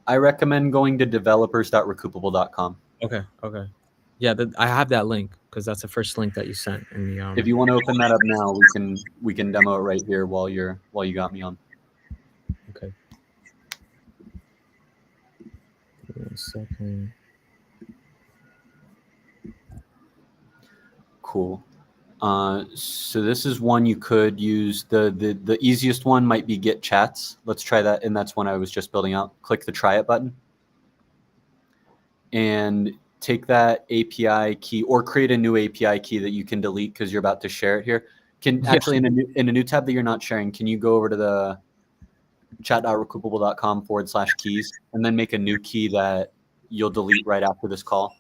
I recommend going to developers.recoupable.com. Okay. Yeah, I have that link because that's the first link that you sent in the. If you want to open that up now, we can demo it right here while you got me on. Okay. Give me 1 second. Cool. So this is one you could use. The easiest one might be Get Chats. Let's try that, and that's one I was just building out. Click the Try It button. And take that API key or create a new API key that you can delete because you're about to share it here. Actually in a new tab that you're not sharing, can you go over to the chat.recoupable.com/keys and then make a new key that you'll delete right after this call?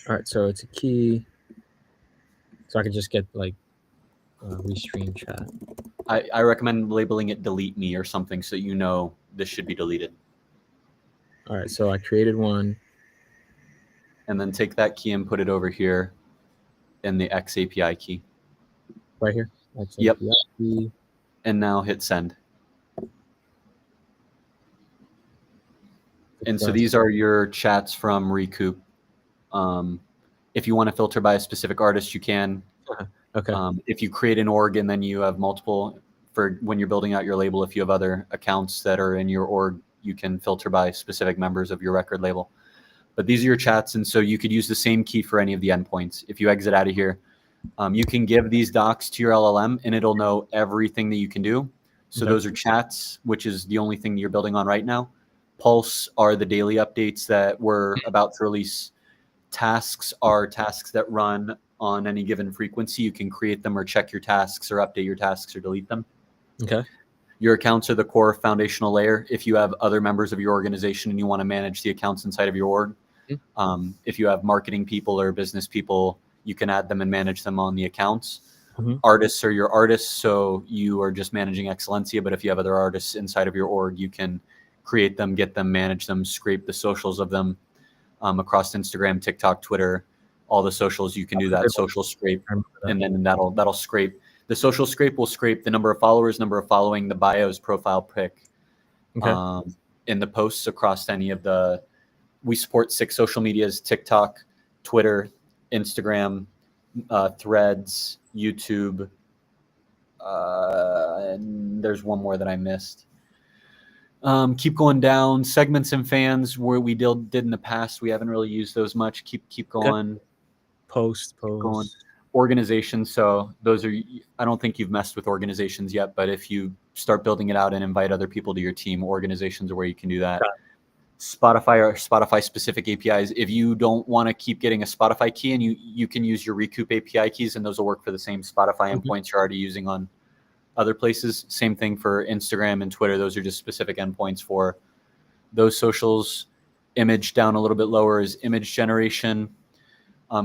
All right, so it's a key. So I could just get like restream chat. I recommend labeling it delete me or something so you know this should be deleted. All right, so I created one. And then take that key and put it over here in the X API key. Right here? X Yep. API key. And now hit send. And so these are your chats from Recoup. If you want to filter by a specific artist, you can. Okay. If you create an org and then you have multiple, for when you're building out your label, if you have other accounts that are in your org, you can filter by specific members of your record label. But these are your chats, and so you could use the same key for any of the endpoints. If you exit out of here, you can give these docs to your LLM, and it'll know everything that you can do. So those are chats, which is the only thing that you're building on right now. Pulse are the daily updates that we're about to release. Tasks are tasks that run on any given frequency. You can create them or check your tasks or update your tasks or delete them. Okay. Your accounts are the core foundational layer. If you have other members of your organization and you want to manage the accounts inside of your org, if you have marketing people or business people, you can add them and manage them on the accounts. Artists are your artists, so you are just managing Excellencia, but if you have other artists inside of your org, you can create them, get them, manage them, scrape the socials of them across Instagram, TikTok, Twitter, all the socials. You can do that social scrape, and then that'll scrape. The social scrape will scrape the number of followers, number of following, the bios, profile pic, in the posts across any of the. We support 6 social medias: TikTok, Twitter, Instagram, Threads, YouTube, and there's one more that I missed. Keep going down. Segments and fans, where we did in the past. We haven't really used those much. Keep going. Okay. Post. Going. Organizations. So those are. I don't think you've messed with organizations yet, but if you start building it out and invite other people to your team, organizations are where you can do that. Spotify or Spotify specific APIs. If you don't want to keep getting a Spotify key, and you can use your Recoup API keys, and those will work for the same Spotify endpoints you're already using on other places. Same thing for Instagram and Twitter. Those are just specific endpoints for those socials. Image down a little bit lower is image generation.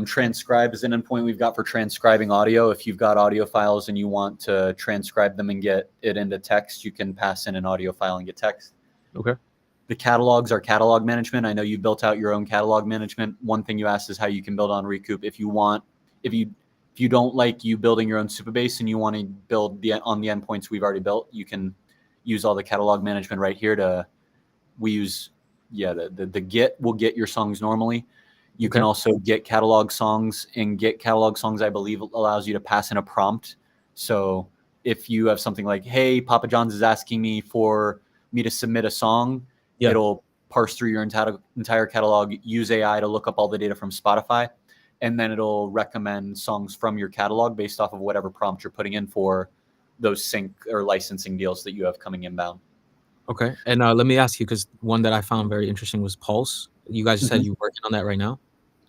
Transcribe is an endpoint we've got for transcribing audio. If you've got audio files and you want to transcribe them and get it into text, you can pass in an audio file and get text. Okay. The catalogs are catalog management. I know you built out your own catalog management. One thing you asked is how you can build on Recoup. If you don't like you building your own Supabase and you want to build on the endpoints we've already built, you can use all the catalog management right here. We use the Git will get your songs normally. You can Okay. also get catalog songs, and get catalog songs, I believe, allows you to pass in a prompt. So if you have something like, hey, Papa John's is asking me for me to submit a song, Yeah. it'll parse through your entire catalog, use AI to look up all the data from Spotify, and then it'll recommend songs from your catalog based off of whatever prompt you're putting in for those sync or licensing deals that you have coming inbound. Okay. And let me ask you, because one that I found very interesting was Pulse. You guys said you're working on that right now?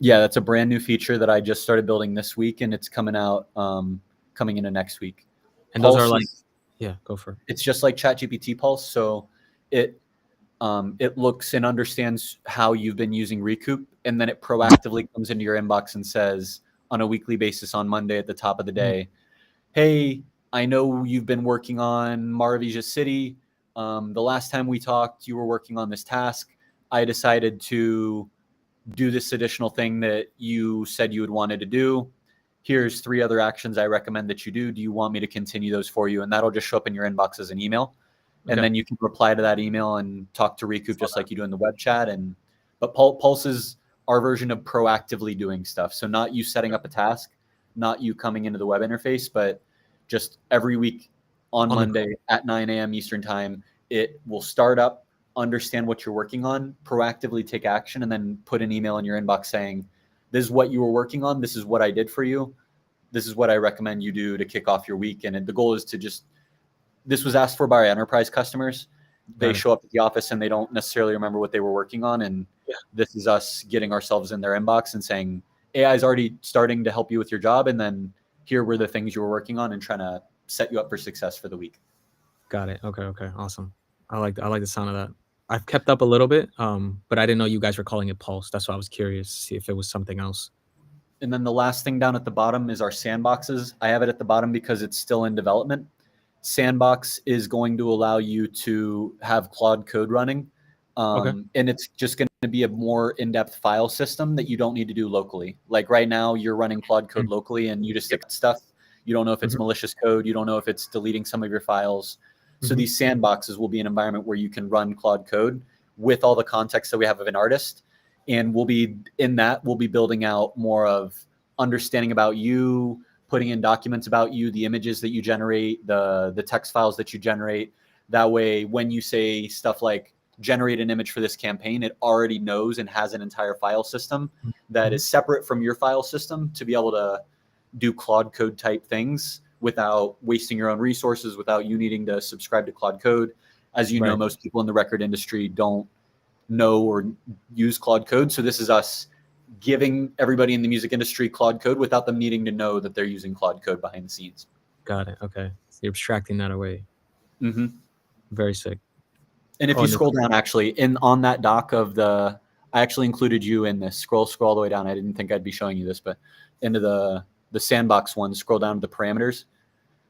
Yeah, that's a brand new feature that I just started building this week, and it's coming out coming into next week. And those are Pulse like, is, yeah, go for it. it's just like ChatGPT Pulse, so it it looks and understands how you've been using Recoup, and then it proactively comes into your inbox and says on a weekly basis on Monday at the top of the Mhm. day, hey, I know you've been working on Maravija City. The last time we talked, you were working on this task. I decided to do this additional thing that you said you had wanted to do. Here's 3 other actions I recommend that you do. Do you want me to continue those for you? And that'll just show up in your inbox as an email. And Okay. then you can reply to that email and talk to Recoup just like you do in the web chat. But Pulse is our version of proactively doing stuff. So not you setting up a task, not you coming into the web interface, but just every week on On the Monday at 9 a.m. Eastern time, it will start up, understand what you're working on, proactively take action, and then put an email in your inbox saying, this is what you were working on. This is what I did for you. This is what I recommend you do to kick off your week. And the goal is to just, this was asked for by our enterprise customers. They Got it. show up at the office and they don't necessarily remember what they were working on. And Yeah. this is us getting ourselves in their inbox and saying, AI is already starting to help you with your job. And then here were the things you were working on and trying to set you up for success for the week. Got it. Okay. Okay. Awesome. I like the sound of that. I've kept up a little bit, but I didn't know you guys were calling it Pulse. That's why I was curious to see if it was something else. And then the last thing down at the bottom is our sandboxes. I have it at the bottom because it's still in development. Sandbox is going to allow you to have Claude code running. Okay. And it's just going to be a more in-depth file system that you don't need to do locally. Like right now, you're running Claude code Mm. locally and you just Yeah. stick stuff. You don't know if it's Mhm. malicious code. You don't know if it's deleting some of your files. So Mhm. these sandboxes will be an environment where you can run Claude code with all the context that we have of an artist. And we'll be building out more of understanding about you, putting in documents about you, the images that you generate, the text files that you generate. That way, when you say stuff like generate an image for this campaign, it already knows and has an entire file system that Mhm. is separate from your file system to be able to do Claude code type things without wasting your own resources, without you needing to subscribe to Claude code. As you know, Right. most people in the record industry don't know or use Claude code. So this is us giving everybody in the music industry Claude code without them needing to know that they're using Claude code behind the scenes. Got it. Okay. So you're abstracting that away. Mm-hmm. Very sick. And if Oh, you and scroll down, actually, on that doc of I actually included you in this. Scroll all the way down. I didn't think I'd be showing you this, but into the sandbox one, scroll down to the parameters.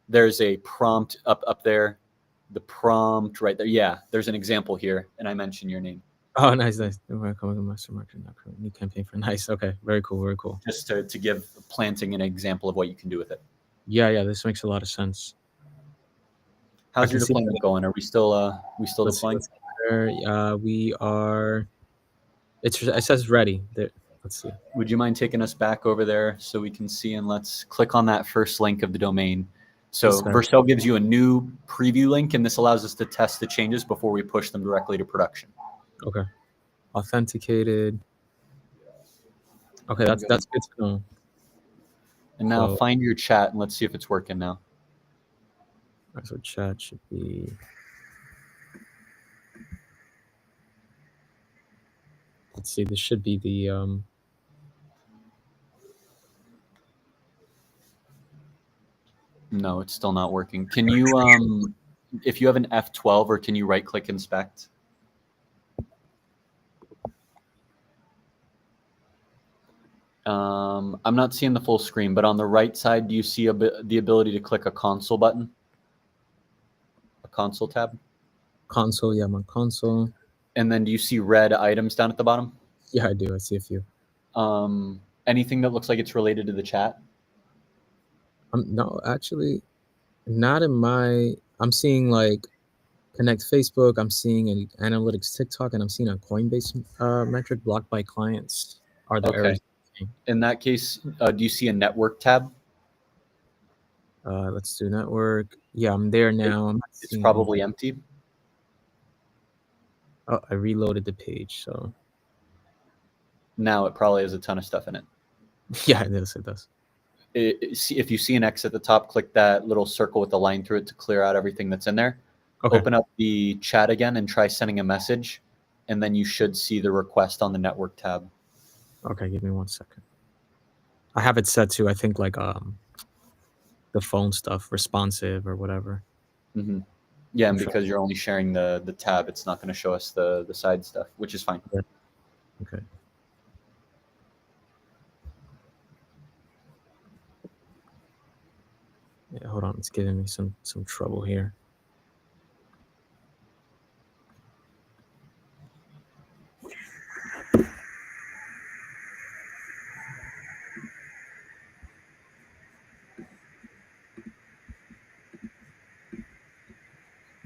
There's a prompt up there. The prompt right there. Yeah, there's an example here, and I mentioned your name. oh, nice, nice. Master marketing new campaign for nice. Okay, very cool, very cool. Just to give planting an example of what you can do with it. Yeah, yeah, this makes a lot of sense. I How's your can see. deployment going? Are we still Let's see. deploying? Let's see here. We are. It says ready. There. Let's see. Would you mind taking us back over there so we can see, and let's click on that first link of the domain. This So guy. Vercel gives you a new preview link, and this allows us to test the changes before we push them directly to production. Okay. Authenticated. Okay, that's good to know. And now So, find your chat, and let's see if it's working now. so chat should be. Let's see. This should be the. No, it's still not working. Can you, if you have an F12, or can you right-click inspect? I'm not seeing the full screen, but on the right side, do you see the ability to click a console button? A console tab? Console. Yeah, I'm on console. And then do you see red items down at the bottom? Yeah, I do. I see a few. Anything that looks like it's related to the chat? No, actually, not in my. I'm seeing like Connect Facebook. I'm seeing an analytics TikTok, and I'm seeing a Coinbase metric blocked by clients. Are there Okay. errors? In that case, do you see a network tab? Let's do network. Yeah, I'm there now. I'm not It's seeing any. probably empty. Oh, I reloaded the page. So Now it probably has a ton of stuff in it. yeah, it does. It does. If you see an X at the top, click that little circle with the line through it to clear out everything that's in there. Okay. Open up the chat again and try sending a message, and then you should see the request on the network tab. Okay, give me 1 second. I have it set to, I think, like the phone stuff, responsive or whatever. Mm-hmm. Yeah, and Sure. because you're only sharing the tab, it's not going to show us the side stuff, which is fine. Okay. Yeah, hold on. It's giving me some trouble here.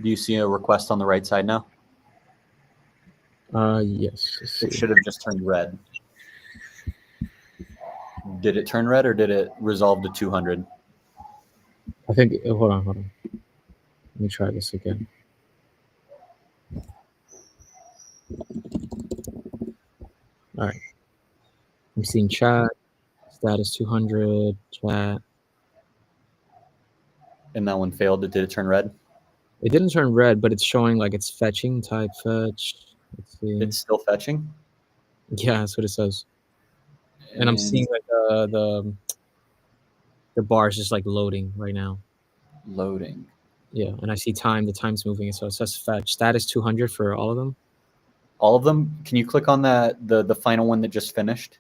Do you see a request on the right side now? Yes. Let's It see. should have just turned red. Did it turn red or did it resolve to 200? I think. Hold on. Let me try this again. All right. I'm seeing chat status 200 chat. And that one failed. Did it turn red? It didn't turn red, but it's showing like it's fetching. Type fetch. Let's see. It's still fetching. Yeah, that's what it says. And I'm seeing like the bar is just like loading right now. Loading. Yeah, and I see time. The time's moving, so it says fetch status 200 for all of them. All of them. Can you click on that the final one that just finished?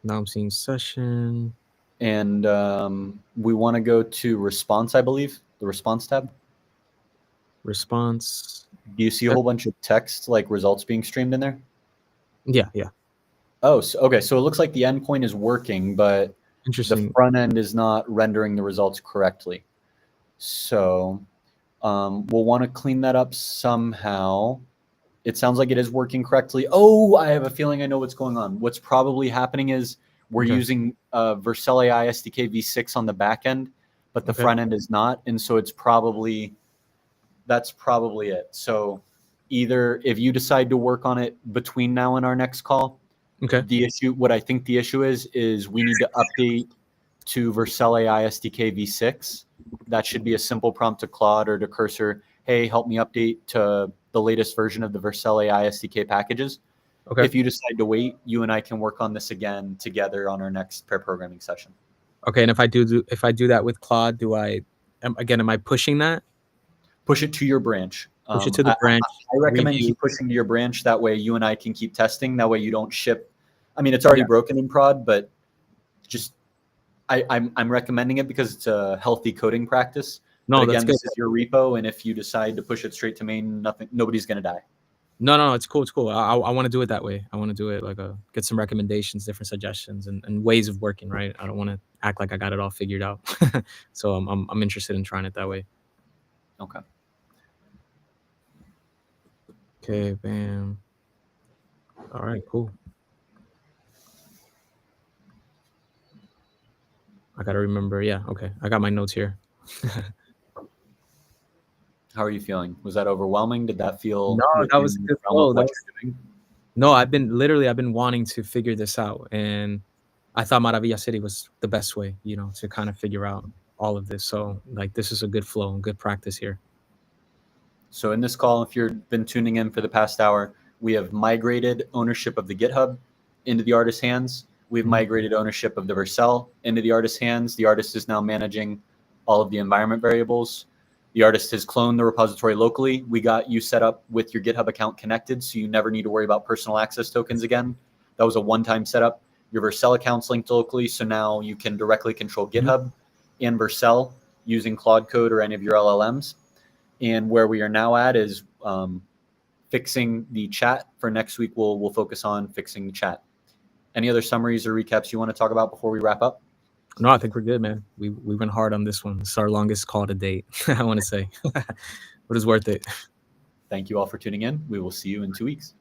Now I'm seeing session. And we want to go to response, I believe, the response tab. Response. Do you see a whole bunch of text like results being streamed in there? Yeah. Oh, so, okay. So it looks like the endpoint is working, but the Interesting. front end is not rendering the results correctly. So we'll want to clean that up somehow. It sounds like it is working correctly. Oh, I have a feeling I know what's going on. What's probably happening is we're Okay. using Vercel AI SDK v6 on the back end, but the Okay. front end is not. And so that's probably it. So either if you decide to work on it between now and our next call, Okay. what I think the issue is we need to update to Vercel AI SDK v6. That should be a simple prompt to Claude or to Cursor. Hey, help me update to the latest version of the Vercel AI SDK packages. Okay. If you decide to wait, you and I can work on this again together on our next pair programming session. Okay. And if I do that with Claude, am I pushing that? Push it to your branch. Push it to the branch. I recommend review. keep pushing to your branch. That way you and I can keep testing. That way you don't ship. I mean, it's already broken in prod, but just I'm recommending it because it's a healthy coding practice. No, But that's again, good. this is your repo, and if you decide to push it straight to main, nobody's going to die. No, it's cool. It's cool. I want to do it that way. I want to do it like get some recommendations, different suggestions, and ways of working. Right. I don't want to act like I got it all figured out. So I'm interested in trying it that way. Okay. Okay. Bam. All right. Cool. I gotta remember. Yeah. Okay. I got my notes here. How are you feeling? Was that overwhelming? Did that feel No, that was a within good the realm flow. of what you're doing? No, I've been wanting to figure this out, and I thought Maravilla City was the best way, to kind of figure out all of this. So like, this is a good flow and good practice here. So in this call, if you've been tuning in for the past hour, we have migrated ownership of the GitHub into the artist's hands. We've migrated ownership of the Vercel into the artist's hands. The artist is now managing all of the environment variables. The artist has cloned the repository locally. We got you set up with your GitHub account connected, so you never need to worry about personal access tokens again. That was a one-time setup. Your Vercel account's linked locally, so now you can directly control GitHub and Vercel using Claude Code or any of your LLMs. And where we are now at is fixing the chat. For next week, we'll focus on fixing the chat. Any other summaries or recaps you want to talk about before we wrap up? No, I think we're good, man. We went hard on this one. It's our longest call to date, I want to say, but it's worth it. Thank you all for tuning in. We will see you in 2 weeks.